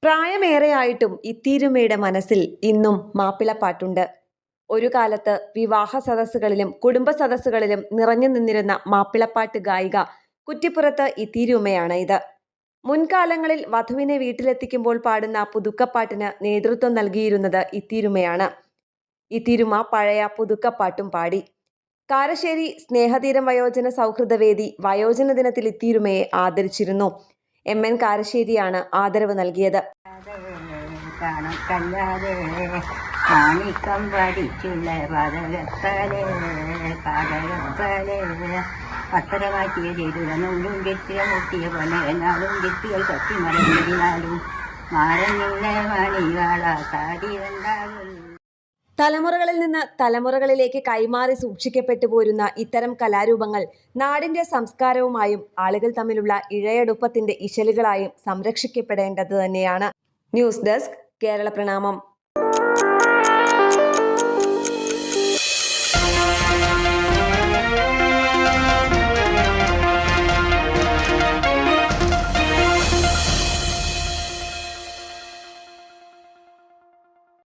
പ്രായമേറെയായിട്ടും ഇത്തീരുമ്മയുടെ മനസ്സിൽ ഇന്നും മാപ്പിളപ്പാട്ടുണ്ട്. ഒരു കാലത്ത് വിവാഹ സദസ്സുകളിലും കുടുംബ സദസ്സുകളിലും നിറഞ്ഞു നിന്നിരുന്ന മാപ്പിളപ്പാട്ട് ഗായിക കുറ്റിപ്പുറത്ത് ഇത്തീരുമ്മയാണ് ഇത്. മുൻകാലങ്ങളിൽ വധുവിനെ വീട്ടിലെത്തിക്കുമ്പോൾ പാടുന്ന പുതുക്കപ്പാട്ടിന് നേതൃത്വം നൽകിയിരുന്നത് ഇത്തീരുമ്മയാണ്. ഇത്തീരുമ്മ പഴയ പുതുക്കപ്പാട്ടും പാടി. കാരശ്ശേരി സ്നേഹതീരം വയോജന സൗഹൃദവേദി വയോജന ദിനത്തിൽ ഇത്തീരുമ്മയെ ആദരിച്ചിരുന്നു. MN കാരശ്ശേരിയാണ് ആദരവ് നൽകിയത്. പത്തരമാറ്റിയ ചെയ്തുരനൊന്നും കെട്ടിയ മുട്ടിയ പോലെ എന്നാലും കെട്ടികൾ കത്തി മറന്നിരുന്നാലും മാറഞ്ഞില്ല മണിവാള താടി രണ്ടാകും. തലമുറകളിൽ നിന്ന് തലമുറകളിലേക്ക് കൈമാറി സൂക്ഷിക്കപ്പെട്ടു പോരുന്ന ഇത്തരം കലാരൂപങ്ങൾ നാടിന്റെ സംസ്കാരവുമായും ആളുകൾ തമ്മിലുള്ള ഇഴയടുപ്പത്തിന്റെ ഇശലുകളായും സംരക്ഷിക്കപ്പെടേണ്ടത് തന്നെയാണ്. ന്യൂസ് ഡെസ്ക് കേരള പ്രണാമം.